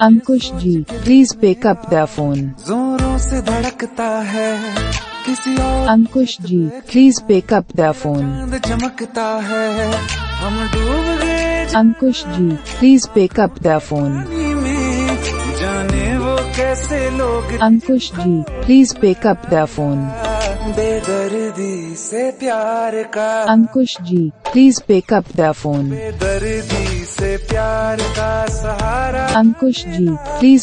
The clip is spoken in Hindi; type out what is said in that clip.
Ankush ji, please pick up the phone. जोरों से धड़कता है किसी और। Ankush ji, please pick up the phone. चांद चमकता है, हम डूब गए Ankush ji, please pick up the phone. पानी में, जाने वो कैसे लोग Ankush ji, please pick up the phone. बेदर्दी से प्यार का। Ankush ji, please pick up the phone. बेदर्दी से प्यार का सहारा। अंकुश जी, प्लीज